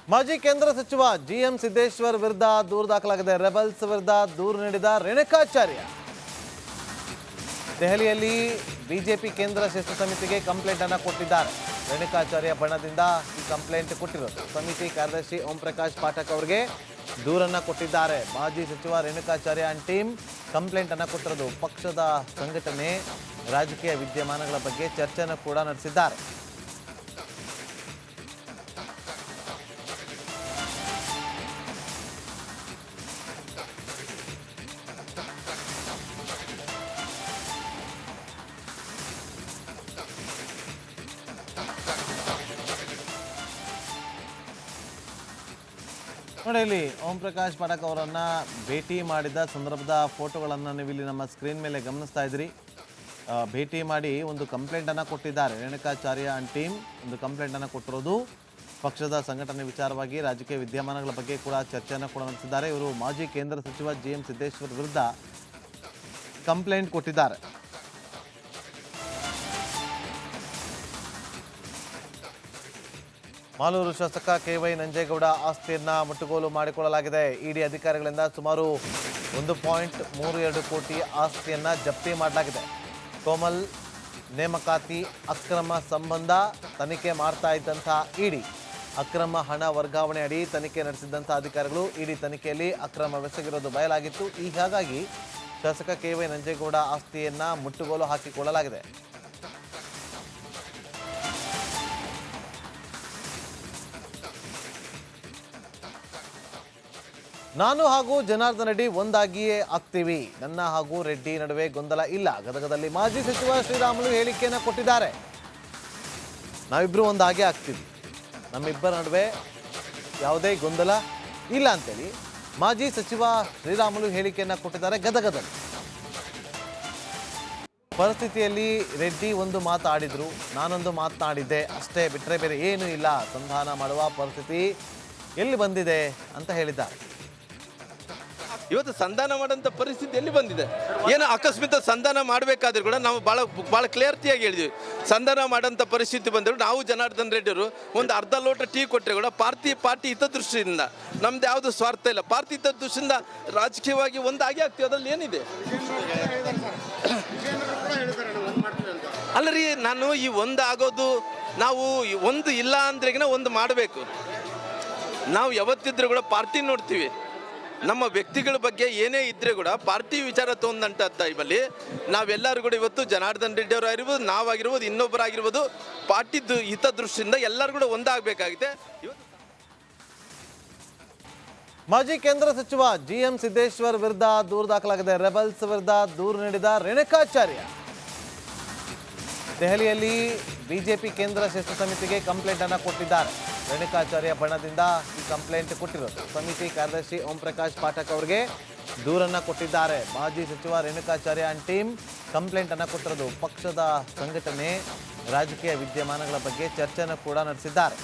ಮಾಜಿ ಕೇಂದ್ರ ಸಚಿವ ಜಿಎಂ ಸಿದ್ದೇಶ್ವರ್ ವಿರುದ್ಧ ದೂರು ದಾಖಲಾಗಿದೆ. ರೆಬಲ್ಸ್ ವಿರುದ್ಧ ದೂರು ನೀಡಿದ ರೇಣುಕಾಚಾರ್ಯ ದೆಹಲಿಯಲ್ಲಿ ಬಿಜೆಪಿ ಕೇಂದ್ರ ಶಿಸ್ತು ಸಮಿತಿಗೆ ಕಂಪ್ಲೇಂಟ್ ಅನ್ನು ಕೊಟ್ಟಿದ್ದಾರೆ. ರೇಣುಕಾಚಾರ್ಯ ಬಣದಿಂದ ಈ ಕಂಪ್ಲೇಂಟ್ ಕೊಟ್ಟಿರೋದು. ಸಮಿತಿ ಕಾರ್ಯದರ್ಶಿ ಓಂ ಪ್ರಕಾಶ್ ಪಾಠಕ್ ಅವರಿಗೆ ದೂರನ್ನು ಕೊಟ್ಟಿದ್ದಾರೆ. ಮಾಜಿ ಸಚಿವ ರೇಣುಕಾಚಾರ್ಯ ಅಂಡ್ ಟೀಮ್ ಕಂಪ್ಲೇಂಟ್ ಅನ್ನು ಕೊಟ್ಟಿರೋದು. ಪಕ್ಷದ ಸಂಘಟನೆ ರಾಜಕೀಯ ವಿದ್ಯಮಾನಗಳ ಬಗ್ಗೆ ಚರ್ಚೆಯನ್ನು ಕೂಡ ನಡೆಸಿದ್ದಾರೆ. ನೋಡಿ, ಇಲ್ಲಿ ಓಂ ಪ್ರಕಾಶ್ ಪಾಠಕ್ ಅವರನ್ನ ಭೇಟಿ ಮಾಡಿದ ಸಂದರ್ಭದ ಫೋಟೋಗಳನ್ನು ನೀವು ಇಲ್ಲಿ ನಮ್ಮ ಸ್ಕ್ರೀನ್ ಮೇಲೆ ಗಮನಿಸ್ತಾ ಇದ್ರಿ. ಭೇಟಿ ಮಾಡಿ ಒಂದು ಕಂಪ್ಲೇಂಟನ್ನು ಕೊಟ್ಟಿದ್ದಾರೆ. ರೇಣುಕಾಚಾರ್ಯ ಅಂಡ್ ಟೀಮ್ ಒಂದು ಕಂಪ್ಲೇಂಟನ್ನು ಕೊಟ್ಟಿರೋದು. ಪಕ್ಷದ ಸಂಘಟನೆ ವಿಚಾರವಾಗಿ ರಾಜಕೀಯ ವಿದ್ಯಮಾನಗಳ ಬಗ್ಗೆ ಕೂಡ ಚರ್ಚೆಯನ್ನು ಕೂಡ ನಡೆಸಿದ್ದಾರೆ. ಇವರು ಮಾಜಿ ಕೇಂದ್ರ ಸಚಿವ ಜಿಎಂ ಸಿದ್ದೇಶ್ವರ್ ವಿರುದ್ಧ ಕಂಪ್ಲೇಂಟ್ ಕೊಟ್ಟಿದ್ದಾರೆ. ಮಾಲೂರು ಶಾಸಕ KY ನಂಜೇಗೌಡ ಆಸ್ತಿಯನ್ನ ಮುಟ್ಟುಗೋಲು ಮಾಡಿಕೊಳ್ಳಲಾಗಿದೆ. ಇಡಿ ಅಧಿಕಾರಿಗಳಿಂದ ಸುಮಾರು 1.32 ಕೋಟಿ ಆಸ್ತಿಯನ್ನ ಜಪ್ತಿ ಮಾಡಲಾಗಿದೆ. ಕೋಮಲ್ ನೇಮಕಾತಿ ಅಕ್ರಮ ಸಂಬಂಧ ತನಿಖೆ ಮಾಡ್ತಾ ಇದ್ದಂತಹ ಇಡಿ ಅಕ್ರಮ ಹಣ ವರ್ಗಾವಣೆ ಅಡಿ ತನಿಖೆ ನಡೆಸಿದಂತಹ ಅಧಿಕಾರಿಗಳು ಇಡಿ ತನಿಖೆಯಲ್ಲಿ ಅಕ್ರಮವೆಸಗಿರೋದು ಬಯಲಾಗಿತ್ತು. ಹೀಗಾಗಿ ಶಾಸಕ KY ನಂಜೇಗೌಡ ಆಸ್ತಿಯನ್ನ ಮುಟ್ಟುಗೋಲು ಹಾಕಿಕೊಳ್ಳಲಾಗಿದೆ. ನಾನು ಹಾಗೂ ಜನಾರ್ದನ್ ರೆಡ್ಡಿ ಒಂದಾಗಿಯೇ ಆಗ್ತೀವಿ. ನನ್ನ ಹಾಗೂ ರೆಡ್ಡಿ ನಡುವೆ ಗೊಂದಲ ಇಲ್ಲ. ಗದಗದಲ್ಲಿ ಮಾಜಿ ಸಚಿವ ಶ್ರೀರಾಮುಲು ಹೇಳಿಕೆಯನ್ನು ಕೊಟ್ಟಿದ್ದಾರೆ. ನಾವಿಬ್ರು ಒಂದಾಗೇ ಆಗ್ತೀವಿ, ನಮ್ಮಿಬ್ಬರ ನಡುವೆ ಯಾವುದೇ ಗೊಂದಲ ಇಲ್ಲ ಅಂತೇಳಿ ಮಾಜಿ ಸಚಿವ ಶ್ರೀರಾಮುಲು ಹೇಳಿಕೆಯನ್ನು ಕೊಟ್ಟಿದ್ದಾರೆ. ಗದಗದಲ್ಲಿ ಪರಿಸ್ಥಿತಿಯಲ್ಲಿ ರೆಡ್ಡಿ ಒಂದು ಮಾತಾಡಿದ್ರು, ನಾನೊಂದು ಮಾತನಾಡಿದ್ದೆ ಅಷ್ಟೇ, ಬಿಟ್ಟರೆ ಬೇರೆ ಏನೂ ಇಲ್ಲ. ಸಂಧಾನ ಮಾಡುವ ಪರಿಸ್ಥಿತಿ ಎಲ್ಲಿ ಬಂದಿದೆ ಅಂತ ಹೇಳಿದ್ದಾರೆ. ಇವತ್ತು ಸಂಧಾನ ಮಾಡೋಂಥ ಪರಿಸ್ಥಿತಿ ಎಲ್ಲಿ ಬಂದಿದೆ? ಏನು ಅಕಸ್ಮಾತ್ ಸಂಧಾನ ಮಾಡಬೇಕಾದ್ರೆ ಕೂಡ ನಾವು ಭಾಳ ಕ್ಲಿಯರ್ಟಿಯಾಗಿ ಹೇಳಿದ್ವಿ. ಸಂಧಾನ ಮಾಡೋಂಥ ಪರಿಸ್ಥಿತಿ ಬಂದರು ನಾವು ಜನಾರ್ದನ್ ರೆಡ್ಡಿಯವರು ಒಂದು ಅರ್ಧ ಲೋಟ ಟೀ ಕೊಟ್ಟರೆ ಕೂಡ ಪಾರ್ಟಿ ಹಿತದೃಷ್ಟಿಯಿಂದ, ನಮ್ದು ಯಾವುದು ಸ್ವಾರ್ಥ ಇಲ್ಲ, ಪಾರ್ಟಿ ಹಿತದೃಷ್ಟಿಯಿಂದ ರಾಜಕೀಯವಾಗಿ ಒಂದಾಗಿ ಆಗ್ತೀವಿ. ಅದರಲ್ಲಿ ಏನಿದೆ ಅಲ್ಲ ರೀ, ನಾನು ಈ ಒಂದು ಆಗೋದು, ನಾವು ಒಂದು ಇಲ್ಲ ಅಂದ್ರೆಗಿನ ಒಂದು ಮಾಡಬೇಕು. ನಾವು ಯಾವತ್ತಿದ್ರೂ ಕೂಡ ಪಾರ್ಟಿ ನೋಡ್ತೀವಿ. ನಮ್ಮ ವ್ಯಕ್ತಿಗಳ ಬಗ್ಗೆ ಏನೇ ಇದ್ದರೆ ಕೂಡ ಪಾರ್ಟಿ ವಿಚಾರ ತೊಗೊಂಡಂಥ ಟೈಮಲ್ಲಿ ನಾವೆಲ್ಲರೂ ಕೂಡ ಇವತ್ತು ಜನಾರ್ದನ್ ರೆಡ್ಡಿ ಅವರು ಆಗಿರ್ಬೋದು, ನಾವಾಗಿರ್ಬೋದು, ಇನ್ನೊಬ್ಬರಾಗಿರ್ಬೋದು, ಪಾರ್ಟಿ ಹಿತದೃಷ್ಟಿಯಿಂದ ಎಲ್ಲರೂ ಕೂಡ ಒಂದಾಗಬೇಕಾಗಿದೆ. ಮಾಜಿ ಕೇಂದ್ರ ಸಚಿವ ಜಿಎಂ ಸಿದ್ದೇಶ್ವರ್ ವಿರುದ್ಧ ದೂರು ದಾಖಲಾಗಿದೆ. ರೆಬಲ್ಸ್ ವಿರುದ್ಧ ದೂರು ನೀಡಿದ ರೇಣುಕಾಚಾರ್ಯ ದೆಹಲಿಯಲ್ಲಿ ಬಿಜೆಪಿ ಕೇಂದ್ರ ಶಿಸ್ತು ಸಮಿತಿಗೆ ಕಂಪ್ಲೇಂಟ್ ಅನ್ನು ಕೊಟ್ಟಿದ್ದಾರೆ. ರೇಣುಕಾಚಾರ್ಯ ಬಣದಿಂದ ಈ ಕಂಪ್ಲೇಂಟ್ ಕೊಟ್ಟಿರೋದು. ಸಮಿತಿ ಕಾರ್ಯದರ್ಶಿ ಓಂ ಪ್ರಕಾಶ್ ಪಾಠಕ್ ಅವರಿಗೆ ದೂರನ್ನು ಕೊಟ್ಟಿದ್ದಾರೆ. ಮಾಜಿ ಸಚಿವ ರೇಣುಕಾಚಾರ್ಯ ಅಂಡ್ ಟೀಮ್ ಕಂಪ್ಲೇಂಟ್ ಅನ್ನು ಕೊಟ್ಟಿರೋದು. ಪಕ್ಷದ ಸಂಘಟನೆ ರಾಜಕೀಯ ವಿದ್ಯಮಾನಗಳ ಬಗ್ಗೆ ಚರ್ಚೆಯನ್ನು ಕೂಡ ನಡೆಸಿದ್ದಾರೆ.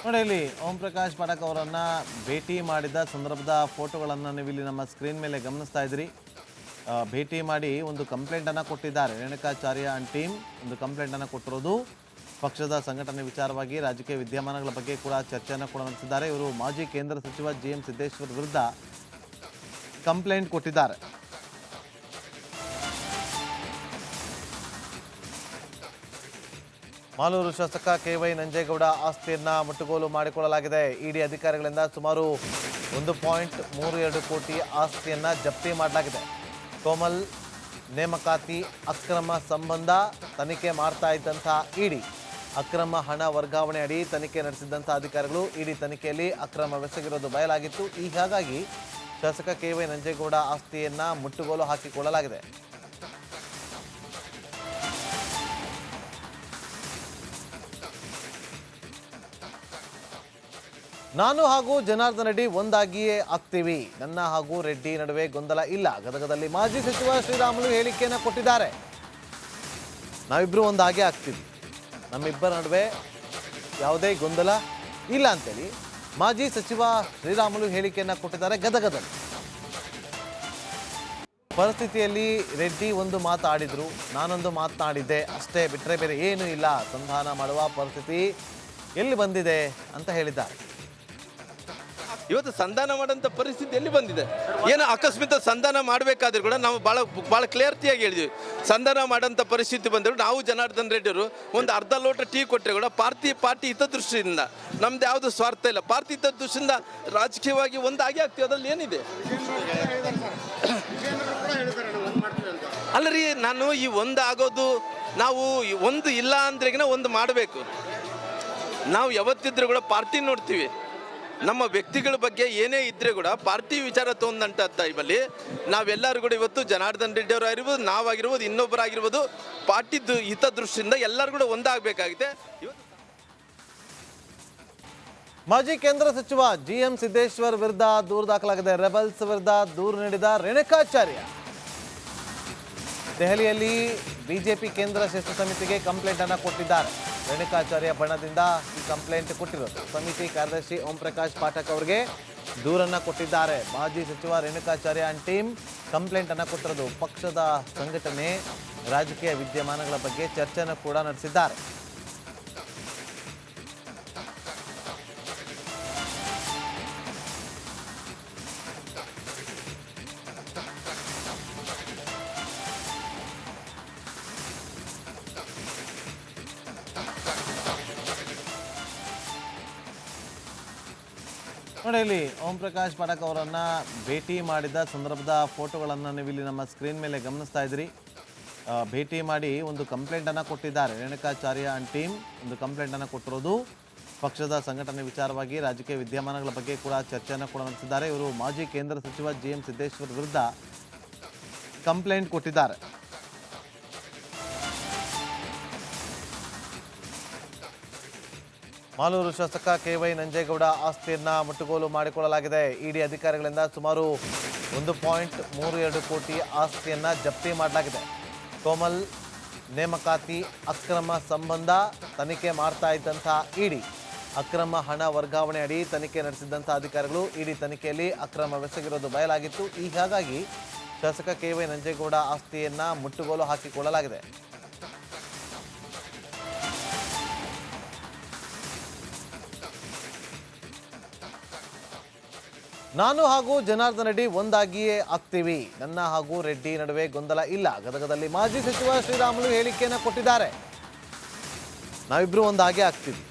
ನೋಡಿ, ಇಲ್ಲಿ ಓಂ ಪ್ರಕಾಶ್ ಪಾಠಕ್ ಅವರನ್ನ ಭೇಟಿ ಮಾಡಿದ ಸಂದರ್ಭದ ಫೋಟೋಗಳನ್ನು ನೀವು ಇಲ್ಲಿ ನಮ್ಮ ಸ್ಕ್ರೀನ್ ಮೇಲೆ ಗಮನಿಸ್ತಾ ಇದ್ರಿ. ಭೇಟಿ ಮಾಡಿ ಒಂದು ಕಂಪ್ಲೇಂಟನ್ನು ಕೊಟ್ಟಿದ್ದಾರೆ. ರೇಣುಕಾಚಾರ್ಯ ಅಂಡ್ ಟೀಮ್ ಒಂದು ಕಂಪ್ಲೇಂಟನ್ನು ಕೊಟ್ಟಿರೋದು. ಪಕ್ಷದ ಸಂಘಟನೆ ವಿಚಾರವಾಗಿ ರಾಜಕೀಯ ವಿದ್ಯಮಾನಗಳ ಬಗ್ಗೆ ಕೂಡ ಚರ್ಚೆಯನ್ನು ಕೂಡ ನಡೆಸಿದ್ದಾರೆ. ಇವರು ಮಾಜಿ ಕೇಂದ್ರ ಸಚಿವ ಜಿಎಂ ಸಿದ್ದೇಶ್ವರ್ ವಿರುದ್ಧ ಕಂಪ್ಲೇಂಟ್ ಕೊಟ್ಟಿದ್ದಾರೆ. ಮಾಲೂರು ಶಾಸಕ KY ನಂಜೇಗೌಡ ಆಸ್ತಿಯನ್ನ ಮುಟ್ಟುಗೋಲು ಮಾಡಿಕೊಳ್ಳಲಾಗಿದೆ. ಇಡಿ ಅಧಿಕಾರಿಗಳಿಂದ ಸುಮಾರು 1.32 ಕೋಟಿ ಆಸ್ತಿಯನ್ನ ಜಪ್ತಿ ಮಾಡಲಾಗಿದೆ. ಕೋಮಲ್ ನೇಮಕಾತಿ ಅಕ್ರಮ ಸಂಬಂಧ ತನಿಖೆ ಮಾಡ್ತಾ ಇದ್ದಂತಹ ಇಡಿ ಅಕ್ರಮ ಹಣ ವರ್ಗಾವಣೆ ಅಡಿ ತನಿಖೆ ನಡೆಸಿದಂತಹ ಅಧಿಕಾರಿಗಳು ಇಡಿ ತನಿಖೆಯಲ್ಲಿ ಅಕ್ರಮವೆಸಗಿರೋದು ಬಯಲಾಗಿತ್ತು. ಹೀಗಾಗಿ ಶಾಸಕ KY ನಂಜೇಗೌಡ ಆಸ್ತಿಯನ್ನ ಮುಟ್ಟುಗೋಲು ಹಾಕಿಕೊಳ್ಳಲಾಗಿದೆ. ನಾನು ಹಾಗೂ ಜನಾರ್ದನ್ ರೆಡ್ಡಿ ಒಂದಾಗಿಯೇ ಆಗ್ತೀವಿ. ನನ್ನ ಹಾಗೂ ರೆಡ್ಡಿ ನಡುವೆ ಗೊಂದಲ ಇಲ್ಲ. ಗದಗದಲ್ಲಿ ಮಾಜಿ ಸಚಿವ ಶ್ರೀರಾಮುಲು ಹೇಳಿಕೆಯನ್ನು ಕೊಟ್ಟಿದ್ದಾರೆ. ನಾವಿಬ್ರು ಒಂದಾಗೇ ಆಗ್ತೀವಿ, ನಮ್ಮಿಬ್ಬರ ನಡುವೆ ಯಾವುದೇ ಗೊಂದಲ ಇಲ್ಲ ಅಂತೇಳಿ ಮಾಜಿ ಸಚಿವ ಶ್ರೀರಾಮುಲು ಹೇಳಿಕೆಯನ್ನು ಕೊಟ್ಟಿದ್ದಾರೆ ಗದಗದಲ್ಲಿ. ಪರಿಸ್ಥಿತಿಯಲ್ಲಿ ರೆಡ್ಡಿ ಒಂದು ಮಾತಾಡಿದ್ರು, ನಾನೊಂದು ಮಾತನಾಡಿದ್ದೆ ಅಷ್ಟೇ, ಬಿಟ್ಟರೆ ಬೇರೆ ಏನೂ ಇಲ್ಲ, ಸಂಧಾನ ಮಾಡುವ ಪರಿಸ್ಥಿತಿ ಎಲ್ಲಿ ಬಂದಿದೆ ಅಂತ ಹೇಳಿದ್ದಾರೆ. ಇವತ್ತು ಸಂಧಾನ ಮಾಡೋಂಥ ಪರಿಸ್ಥಿತಿ ಎಲ್ಲಿ ಬಂದಿದೆ? ಏನು ಅಕಸ್ಮಾತ್ ಸಂಧಾನ ಮಾಡಬೇಕಾದ್ರೆ ಕೂಡ ನಾವು ಭಾಳ ಕ್ಲಿಯರ್ತಿಯಾಗಿ ಹೇಳಿದ್ವಿ. ಸಂಧಾನ ಮಾಡೋಂಥ ಪರಿಸ್ಥಿತಿ ಬಂದರು ನಾವು ಜನಾರ್ದನ್ ರೆಡ್ಡಿಯವರು ಒಂದು ಅರ್ಧ ಲೋಟ ಟೀ ಕೊಟ್ಟರೆ ಕೂಡ ಪಾರ್ಟಿ ಹಿತದೃಷ್ಟಿಯಿಂದ, ನಮ್ದು ಯಾವುದು ಸ್ವಾರ್ಥ ಇಲ್ಲ, ಪಾರ್ಟಿ ಹಿತದೃಷ್ಟಿಯಿಂದ ರಾಜಕೀಯವಾಗಿ ಒಂದಾಗಿ ಆಗ್ತೀವಿ. ಅದರಲ್ಲಿ ಏನಿದೆ? ಅಲ್ಲ ರೀ, ನಾನು ಈ ಒಂದು ಆಗೋದು, ನಾವು ಒಂದು ಇಲ್ಲ ಅಂದ್ರೆಗಿನ ಒಂದು ಮಾಡಬೇಕು. ನಾವು ಯಾವತ್ತಿದ್ರೂ ಕೂಡ ಪಾರ್ಟಿ ನೋಡ್ತೀವಿ. ನಮ್ಮ ವ್ಯಕ್ತಿಗಳ ಬಗ್ಗೆ ಏನೇ ಇದ್ದರೆ ಕೂಡ ಪಾರ್ಟಿ ವಿಚಾರ ತೊಗೊಂಡಂಥ ಟೈಮಲ್ಲಿ ನಾವೆಲ್ಲರೂ ಕೂಡ ಇವತ್ತು ಜನಾರ್ದನ್ ರೆಡ್ಡಿ ಅವರು ಆಗಿರ್ಬೋದು, ನಾವಾಗಿರ್ಬೋದು, ಇನ್ನೊಬ್ಬರಾಗಿರ್ಬೋದು, ಪಾರ್ಟಿದ್ದು ಹಿತದೃಷ್ಟಿಯಿಂದ ಎಲ್ಲರೂ ಕೂಡ ಒಂದಾಗಬೇಕಾಗಿದೆ. ಇವತ್ತು ಮಾಜಿ ಕೇಂದ್ರ ಸಚಿವ GM ಸಿದ್ದೇಶ್ವರ್ ವಿರುದ್ಧ ದೂರು ದಾಖಲಾಗಿದೆ. ರೆಬಲ್ಸ್ ವಿರುದ್ಧ ದೂರು ನೀಡಿದ ರೇಣುಕಾಚಾರ್ಯ ದೆಹಲಿಯಲ್ಲಿ ಬಿಜೆಪಿ ಕೇಂದ್ರ ಶಿಸ್ತು ಸಮಿತಿಗೆ ಕಂಪ್ಲೇಂಟ್ ಅನ್ನು ಕೊಟ್ಟಿದ್ದಾರೆ. ರೇಣುಕಾಚಾರ್ಯ ಬಣದಿಂದ ಈ ಕಂಪ್ಲೇಂಟ್ ಕೊಟ್ಟಿರೋದು. ಸಮಿತಿ ಕಾರ್ಯದರ್ಶಿ ಓಂ ಪ್ರಕಾಶ್ ಪಾಠಕ್ ಅವರಿಗೆ ದೂರನ್ನು ಕೊಟ್ಟಿದ್ದಾರೆ. ಮಾಜಿ ಸಚಿವ ರೇಣುಕಾಚಾರ್ಯ ಅಂಡ್ ಟೀಮ್ ಕಂಪ್ಲೇಂಟ್ ಅನ್ನು ಕೊಟ್ಟಿರೋದು. ಪಕ್ಷದ ಸಂಘಟನೆ, ರಾಜಕೀಯ ವಿದ್ಯಮಾನಗಳ ಬಗ್ಗೆ ಚರ್ಚೆಯನ್ನು ಕೂಡ ನಡೆಸಿದ್ದಾರೆ. ನೋಡಿ, ಇಲ್ಲಿ ಓಂ ಪ್ರಕಾಶ್ ಪಾಠಕ್ ಅವರನ್ನ ಭೇಟಿ ಮಾಡಿದ ಸಂದರ್ಭದ ಫೋಟೋಗಳನ್ನು ನೀವು ಇಲ್ಲಿ ನಮ್ಮ ಸ್ಕ್ರೀನ್ ಮೇಲೆ ಗಮನಿಸ್ತಾ ಇದ್ದೀರಿ. ಭೇಟಿ ಮಾಡಿ ಒಂದು ಕಂಪ್ಲೇಂಟನ್ನು ಕೊಟ್ಟಿದ್ದಾರೆ. ರೇಣುಕಾಚಾರ್ಯ ಅಂಡ್ ಟೀಮ್ ಒಂದು ಕಂಪ್ಲೇಂಟನ್ನು ಕೊಟ್ಟಿರೋದು. ಪಕ್ಷದ ಸಂಘಟನೆ ವಿಚಾರವಾಗಿ, ರಾಜಕೀಯ ವಿದ್ಯಮಾನಗಳ ಬಗ್ಗೆ ಕೂಡ ಚರ್ಚೆಯನ್ನು ಕೂಡ ನಡೆಸಿದ್ದಾರೆ. ಇವರು ಮಾಜಿ ಕೇಂದ್ರ ಸಚಿವ GM ಸಿದ್ದೇಶ್ವರ್ ವಿರುದ್ಧ ಕಂಪ್ಲೇಂಟ್ ಕೊಟ್ಟಿದ್ದಾರೆ. ಮಾಲೂರು ಶಾಸಕ KY ನಂಜೇಗೌಡ ಆಸ್ತಿಯನ್ನ ಮುಟ್ಟುಗೋಲು ಮಾಡಿಕೊಳ್ಳಲಾಗಿದೆ. ಇಡಿ ಅಧಿಕಾರಿಗಳಿಂದ ಸುಮಾರು 1.32 ಕೋಟಿ ಆಸ್ತಿಯನ್ನ ಜಪ್ತಿ ಮಾಡಲಾಗಿದೆ. ಕೋಮಲ್ ನೇಮಕಾತಿ ಅಕ್ರಮ ಸಂಬಂಧ ತನಿಖೆ ಮಾಡ್ತಾ ಇದ್ದಂಥ ಇಡಿ ಅಕ್ರಮ ಹಣ ವರ್ಗಾವಣೆ ಅಡಿ ತನಿಖೆ ನಡೆಸಿದ್ದಂಥ ಅಧಿಕಾರಿಗಳು ಇಡಿ ತನಿಖೆಯಲ್ಲಿ ಅಕ್ರಮವೆಸಗಿರೋದು ಬಯಲಾಗಿತ್ತು. ಹಾಗಾಗಿ ಶಾಸಕ KY ನಂಜೇಗೌಡ ಆಸ್ತಿಯನ್ನ ಮುಟ್ಟುಗೋಲು ಹಾಕಿಕೊಳ್ಳಲಾಗಿದೆ. ನಾನು ಹಾಗೂ ಜನಾರ್ದನ್ ರೆಡ್ಡಿ ಒಂದಾಗಿಯೇ ಆಗ್ತೀವಿ, ನನ್ನ ಹಾಗೂ ರೆಡ್ಡಿ ನಡುವೆ ಗೊಂದಲ ಇಲ್ಲ. ಗದಗದಲ್ಲಿ ಮಾಜಿ ಸಚಿವ ಶ್ರೀರಾಮುಲು ಹೇಳಿಕೆಯನ್ನು ಕೊಟ್ಟಿದ್ದಾರೆ. ನಾವಿಬ್ರು ಒಂದಾಗೇ ಆಗ್ತೀವಿ.